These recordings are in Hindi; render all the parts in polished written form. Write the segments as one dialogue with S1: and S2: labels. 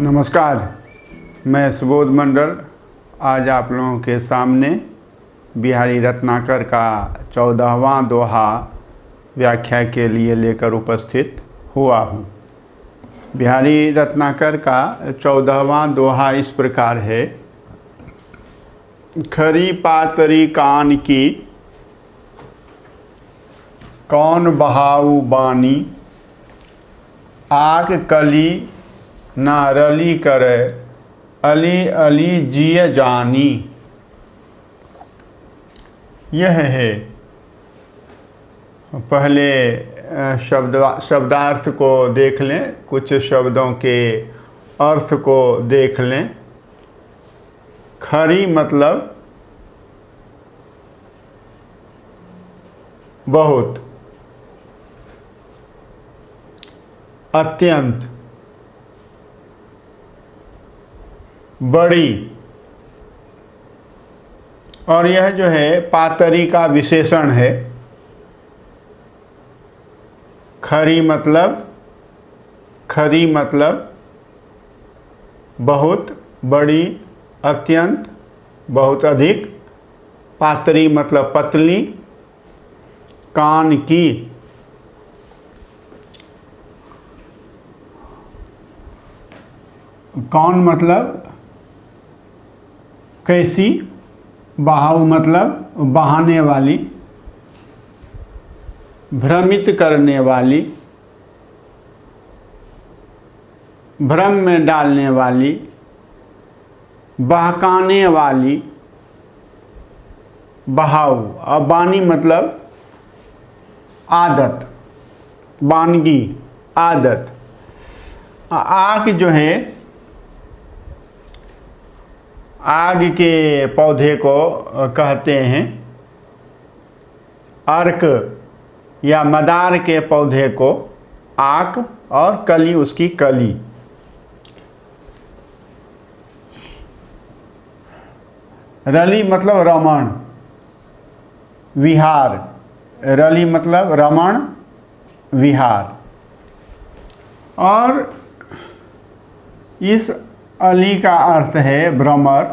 S1: नमस्कार, मैं सुबोध मंडल आज आप लोगों के सामने बिहारी रत्नाकर का 14वां दोहा व्याख्या के लिए लेकर उपस्थित हुआ हूँ। बिहारी रत्नाकर का 14वां दोहा इस प्रकार है। खरी पातरी कान की कौन बहाऊ बानी, आग कली ना रली करे, अली अली जिय जानी। यह है, पहले शब्दार्थ को देख लें, कुछ शब्दों के अर्थ को देख लें। खरी मतलब बहुत, अत्यंत, बड़ी, और यह जो है पातरी का विशेषण है। खरी मतलब बहुत, बड़ी, अत्यंत, बहुत अधिक। पातरी मतलब पतली। कान की, कौन मतलब कैसी, बहाऊ मतलब बहाने वाली, भ्रमित करने वाली, भ्रम में डालने वाली, बहकाने वाली। बहाऊ और बानी मतलब आदत, वानगी, आदत। आग जो है, आग के पौधे को कहते हैं। अर्क या मदार के पौधे को आक, और कली उसकी कली। रली मतलब रमण, विहार। रली मतलब रमण, विहार। और इस अली का अर्थ है भ्रमर,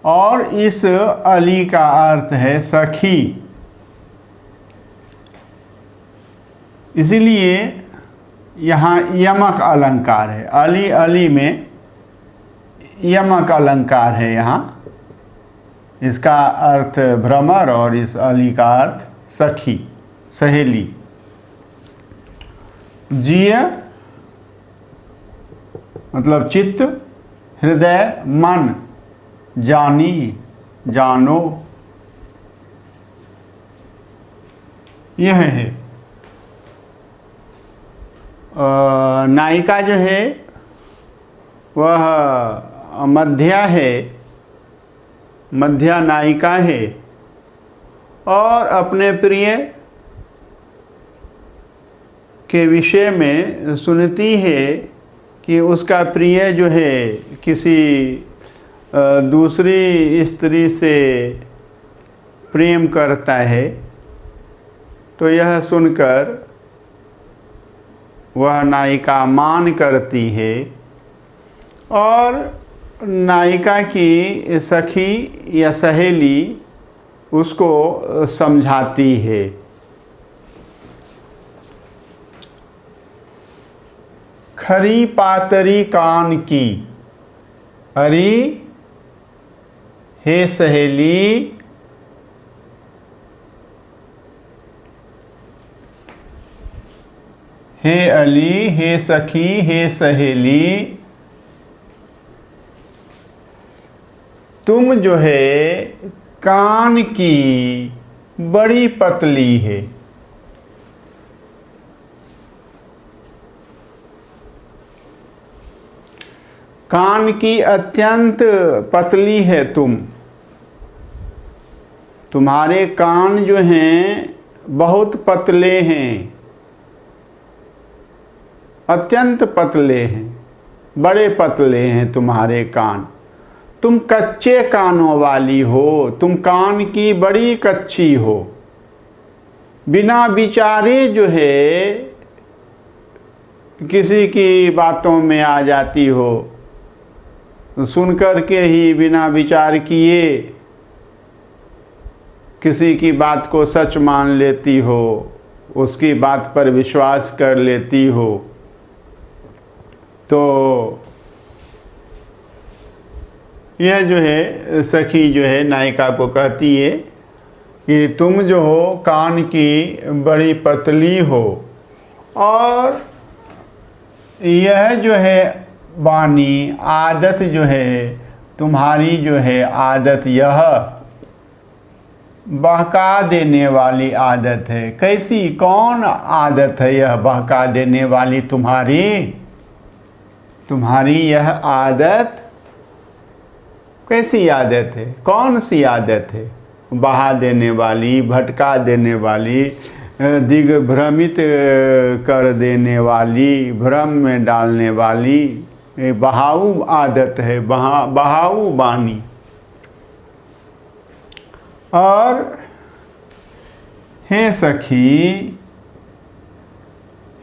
S1: और इस अली का अर्थ है सखी। इसीलिए यहाँ यमक अलंकार है। अली अली में यमक अलंकार है। यहाँ इसका अर्थ भ्रमर और इस अली का अर्थ सखी, सहेली। जिय मतलब चित्त, हृदय, मन, जानी, जानो। यह है। नायिका जो है वह मध्या है, मध्या नायिका है, और अपने प्रिय के विषय में सुनती है कि उसका प्रिय जो है किसी दूसरी स्त्री से प्रेम करता है। तो यह सुनकर वह नायिका मान करती है, और नायिका की सखी या सहेली उसको समझाती है। खरी पातरी कान की, अरे हे सहेली, हे अली, हे सखी, हे सहेली, तुम जो है कान की बड़ी पतली है। कान की अत्यंत पतली है तुम। तुम्हारे कान जो हैं बहुत पतले हैं, अत्यंत पतले हैं, बड़े पतले हैं तुम्हारे कान। तुम कच्चे कानों वाली हो, तुम कान की बड़ी कच्ची हो। बिना विचारे जो है किसी की बातों में आ जाती हो, सुन कर के ही बिना विचार किए किसी की बात को सच मान लेती हो, उसकी बात पर विश्वास कर लेती हो, तो यह जो है सखी जो है नायिका को कहती है कि तुम जो हो कान की बड़ी पतली हो, और यह जो है वाणी आदत जो है तुम्हारी जो है आदत यह बहका देने वाली आदत है। कैसी कौन आदत है यह बहका देने वाली तुम्हारी यह आदत कैसी आदत है, कौन सी आदत है? बहा देने वाली, भटका देने वाली, दिग्भ्रमित कर देने वाली, भ्रम में डालने वाली बहाऊ आदत है, बहाऊ वाणी। और हे सखी,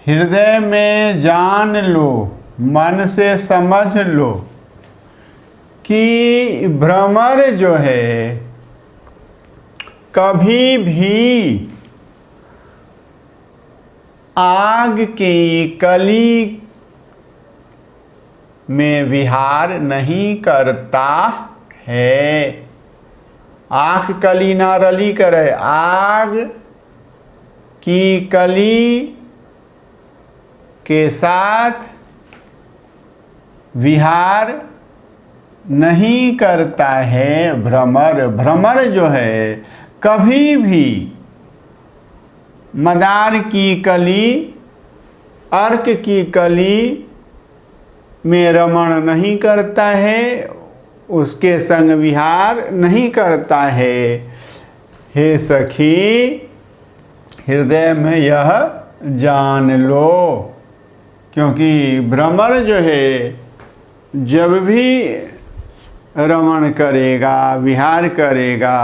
S1: हृदय में जान लो, मन से समझ लो कि भ्रमर जो है कभी भी आग की कली में विहार नहीं करता है। आँख कली ना रली करे, आग की कली के साथ विहार नहीं करता है भ्रमर। भ्रमर जो है कभी भी मदार की कली, अर्क की कली में रमण नहीं करता है, उसके संग विहार नहीं करता है। हे सखी, हृदय में यह जान लो, क्योंकि भ्रमर जो है जब भी रमण करेगा, विहार करेगा,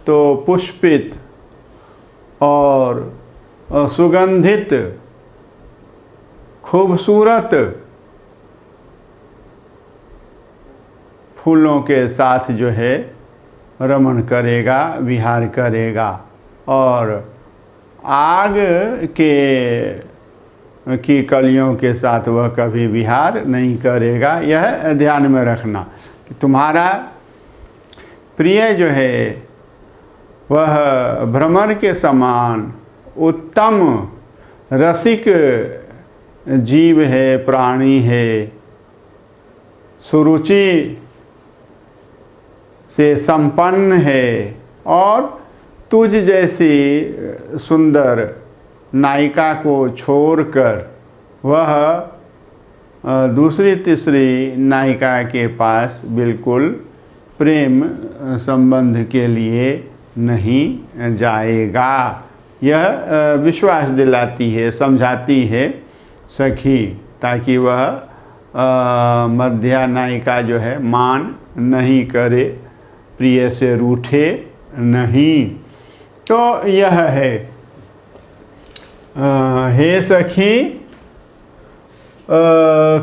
S1: तो पुष्पित और सुगंधित खूबसूरत फूलों के साथ जो है रमण करेगा, विहार करेगा, और आग की कलियों के साथ वह कभी विहार नहीं करेगा। यह ध्यान में रखना कि तुम्हारा प्रिय जो है वह भ्रमर के समान उत्तम रसिक जीव है, प्राणी है, सुरुचि से संपन्न है, और तुझ जैसी सुंदर नायिका को छोड़कर वह दूसरी तीसरी नायिका के पास बिल्कुल प्रेम संबंध के लिए नहीं जाएगा। यह विश्वास दिलाती है, समझाती है सखी, ताकि वह मध्या नायिका जो है मान नहीं करे, प्रिय से रूठे नहीं। तो यह है, हे सखी,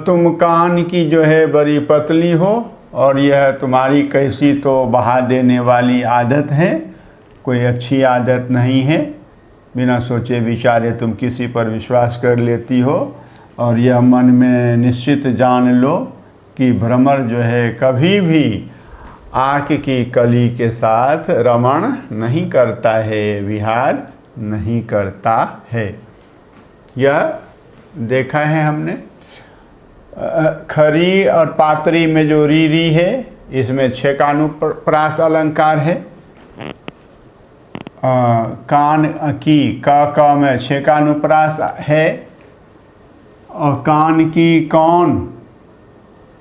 S1: तुम कान की जो है बड़ी पतली हो, और यह तुम्हारी कैसी तो बहा देने वाली आदत है, कोई अच्छी आदत नहीं है। बिना सोचे विचारे तुम किसी पर विश्वास कर लेती हो, और यह मन में निश्चित जान लो कि भ्रमर जो है कभी भी आँख की कली के साथ रमण नहीं करता है, विहार नहीं करता है। यह देखा है हमने। खरी और पात्री में जो री है, इसमें छेकानुप्रास अलंकार है। कान की क में छेकानुप्रास है, और कान की कौन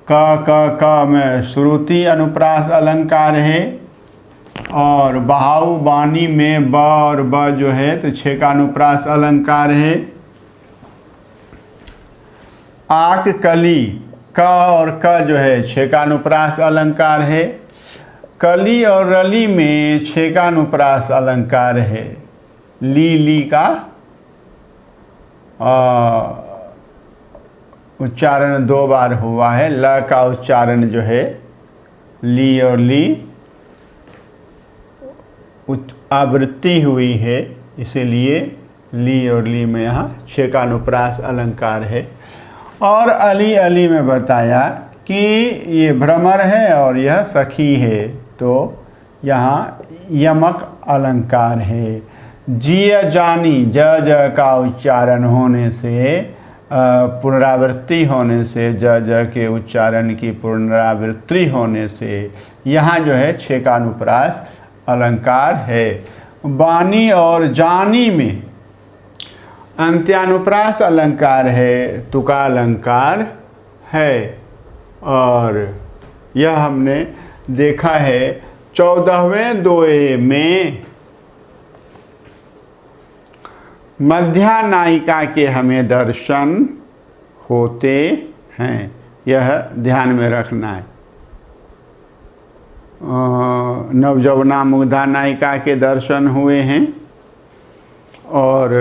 S1: क में श्रुति अनुप्रास अलंकार है, और बहाऊ वाणी में ब और ब जो है तो छेकानुप्रास अलंकार है। आक कली क और क जो है छेकानुप्रास अलंकार है। कली और रली में छेकानुप्रास अलंकार है। ली का उच्चारण 2 बार हुआ है। ल का उच्चारण जो है ली और ली आवृत्ति हुई है, इसीलिए ली और ली में यहाँ छेकानुप्रास अलंकार है। और अली अली में बताया कि ये भ्रमर है और यह सखी है, तो यहाँ यमक अलंकार है। जिय जानी ज ज का उच्चारण होने से, पुनरावृत्ति होने से, ज ज के उच्चारण की पुनरावृत्ति होने से यहाँ जो है छेकानुप्रास अलंकार है। बानी और जानी में अंत्यानुप्रास अलंकार है, तुका अलंकार है। और यह हमने देखा है 14वें दोहे में मध्या नायिका के हमें दर्शन होते हैं, यह ध्यान में रखना है। नवजवना मुग्धा नायिका के दर्शन हुए हैं और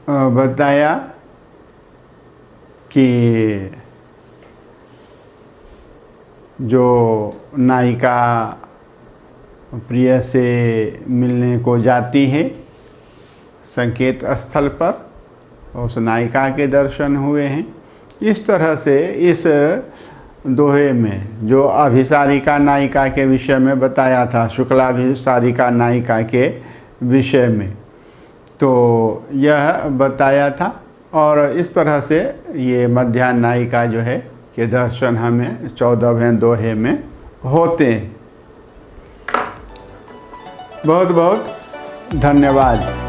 S1: बताया कि जो नायिका प्रिय से मिलने को जाती है संकेत स्थल पर, उस नायिका के दर्शन हुए हैं। इस तरह से इस दोहे में जो अभिसारिका नायिका के विषय में बताया था, शुक्लाभिसारिका नायिका के विषय में, तो यह बताया था। और इस तरह से ये मध्या नायिका जो है के दर्शन हमें 14वें दोहे में होते हैं। बहुत बहुत धन्यवाद।